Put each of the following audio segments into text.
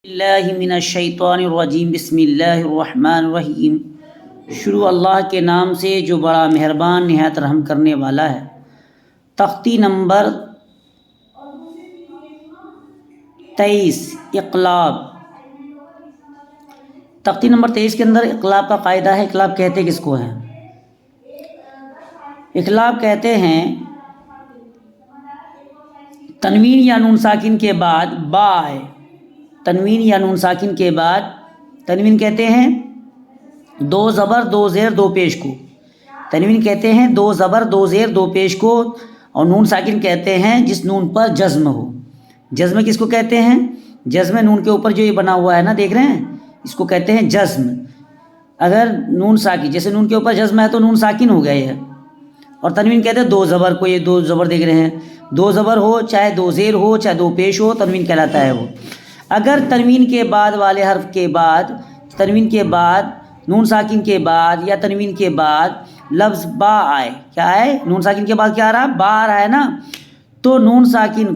اللہ من الشیطان الرجیم بسم اللہ الرحمن الرحیم۔ شروع اللہ کے نام سے جو بڑا مہربان نہایت رحم کرنے والا ہے۔ تختی نمبر 23 اقلاب۔ تختی نمبر 23 کے اندر اقلاب کا قاعدہ ہے۔ اقلاب کہتے کس کو ہیں؟ اقلاب کہتے ہیں تنوین یا نون ساکن کے بعد با ہے۔ تنوین یا نون ساکن کے بعد تنوین کہتے ہیں دو زبر دو زیر دو پیش کو۔ تنوین کہتے ہیں دو زبر دو زیر دو پیش کو، اور نون ساکن کہتے ہیں جس نون پر جزم ہو۔ جزم کس کو کہتے ہیں؟ جزم نون کے اوپر جو یہ بنا ہوا ہے نا، دیکھ رہے ہیں، اس کو کہتے ہیں جزم۔ اگر نون ساکن، جیسے نون کے اوپر جزم ہے تو نون ساکن ہو گیا یہ۔ اور تنوین کہتے ہیں دو زبر کو، یہ دو زبر دیکھ رہے ہیں، دو زبر ہو چاہے دو زیر ہو چاہے دو پیش ہو، تنوین کہلاتا ہے وہ۔ اگر تنوین کے بعد والے حرف کے بعد، تنوین کے بعد نون ساکن کے بعد یا تنوین کے بعد لفظ با آئے، کیا آئے؟ نون ساکن کے بعد کیا آ رہا؟ با آ رہا ہے نا، تو نون ساکن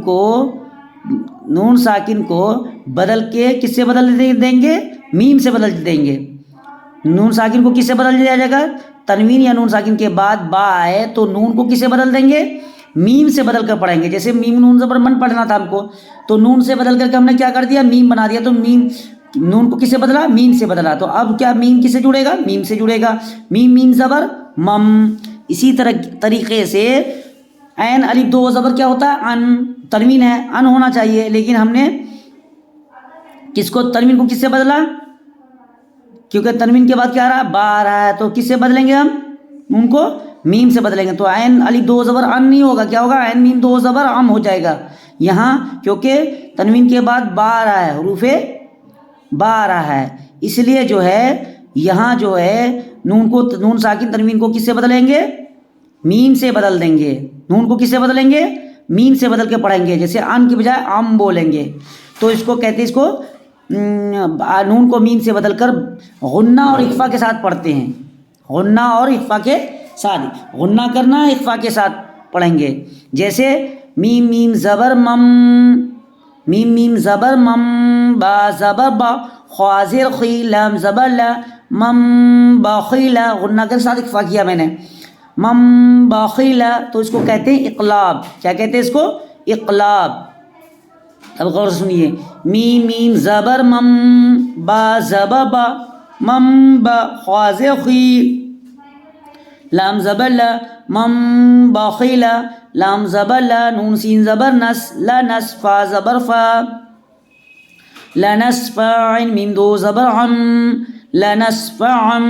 کو بدل کے کس سے بدل دیں گے؟ میم سے بدل دیں گے۔ نون ساکن کو کس سے بدل دیا جائے گا؟ تنوین یا نون ساکن کے بعد با آئے تو نون کو کس سے بدل دیں گے؟ میم سے بدل کر پڑھیں گے۔ جیسے میم نون زبر من پڑھنا تھا ہم کو، تو نون سے بدل کر کے ہم نے کیا کر دیا؟ میم بنا دیا۔ تو میم، نون کو کس سے بدلا؟ میم سے بدلا۔ تو اب کیا میم کس سے جڑے گا؟ میم سے جڑے گا۔ میم میم زبر مم۔ اسی طریقے سے عین الف دو زبر کیا ہوتا ہے؟ ان۔ تنوین ہے، ان ہونا چاہیے، لیکن ہم نے کس کو، تنوین کو کس سے بدلا؟ کیونکہ تنوین کے بعد کیا آ رہا ہے؟ با آ رہا ہے، تو کس سے بدلیں گے ہم؟ ان کو میم سے بدلیں گے۔ تو عین الف دو زبر ان نہیں ہوگا، کیا ہوگا؟ عین میم دو زبر ام ہو جائے گا یہاں، کیونکہ تنوین کے بعد با آ رہا ہے، حروف با آ رہا ہے، اس لیے جو ہے یہاں جو ہے نون ساکن تنوین کو کس سے بدلیں گے؟ میم سے بدل دیں گے۔ نون کو کس سے بدلیں گے؟ میم سے بدل کے پڑھیں گے۔ جیسے ان کی بجائے ام بولیں گے، تو اس کو کہتے ہیں، اس کو نون کو میم سے بدل کر غنہ اور اخفا کے ساتھ پڑھتے ہیں۔ غنہ اور اخفا کے ساتھ، غنہ کرنا اخفا کے ساتھ پڑھیں گے۔ جیسے میم میم زبر مم، میم میم زبر مم، با زبر با، خوا زیر خی، لام زبر لا، مم باخیلا، غنہ کے ساتھ اخفا کیا میں نے، مم باخیلا، تو اس کو کہتے ہیں اقلاب۔ کیا کہتے ہیں اس کو؟ اقلاب۔ اب غور سے سنیے، میم میم زبر مم، با زبر با، مم با، خوا زیر خی، لام زبر لا، مم باخیلا، لام زبر لا، نون سین زبر نس، لنس، فا زبر فا، لنس فاعن، میم دو زبر عم، لنس فعم،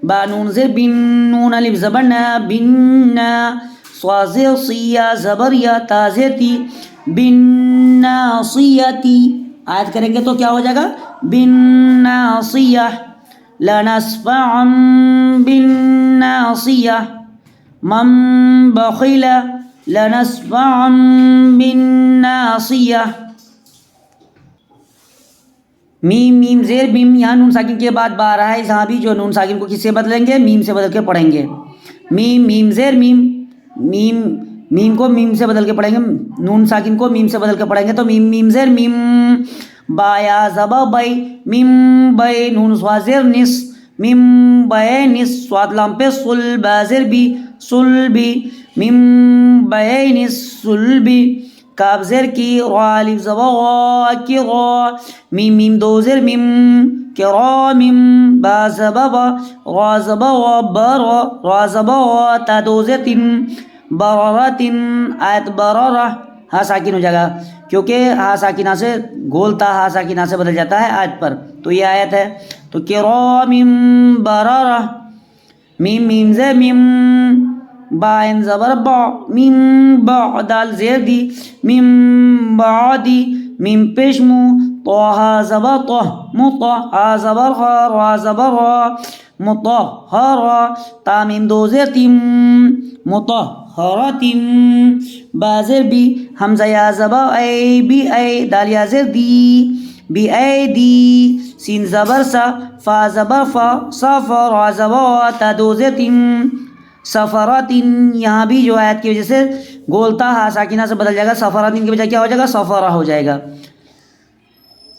با نون زر بن، نون الف زبر نا، بننا، صا زر صیا زبر یا، تا زر تی، بالناصیتی۔ آیت کریں گے تو کیا ہو جائے گا؟ بالناصیہ، لنسفعا بالناصیہ، من بخل لنسفعا بالناصیہ۔ میم میم زیر میم، یہاں نون ساکن کے بعد با رہا ہے، یہاں بھی جو نون ساکن کو کس سے بدلیں گے؟ میم سے بدل کے پڑھیں گے۔ میم میم زیر میم، میم میم کو میم سے بدل کے پڑھیں گے، نون ساکن کو میم سے بدل کے پڑھیں گے، تو میم میم زیر میم، با یا زبا بئی، میم بئی، نون سوا زیر نس، میم بئی نس، سواد لام پہ سل، با زیر بی، سل بی، میم بئی نس سل بی، کاف زیر کی، را الف زبا غا کی غا، میم میم دو زیر میم کی را میم، با زبا با، غا زبا غا، با را، را زبا غا، تا دو زیر تن، برارتن، آیت برارہ، ہا ساکن ہو جائے گا، کیونکہ ہا ساکنہ سے گولتا ہا ساکنہ سے بدل جاتا ہے آیت پر، تو یہ آیت ہے۔ تو کرام برارہ، میم میم زیر میم، با ان زبر با، میم با، دال زیر دی، میم بعدی، میم پیش مو، طہ زبر طہ، مطہ، ہا زبر ہا، را زبر را، مطہرہ، تا میم دو زیر تیم، مطہرتم، با زیر بی، حمزہ یا زبا اے، بی اے، دال یا زیر دی، بی اے دی، سین زبر سا، فا زبر فا، صفا، را زبا، تا دو زیر تیم، سفراتن، یہاں بھی جو آیت کی وجہ سے گولتا ہا ساکنہ سے بدل جائے گا، سفراتن کی بجائے کیا ہو جائے گا؟ سفرہ ہو جائے گا۔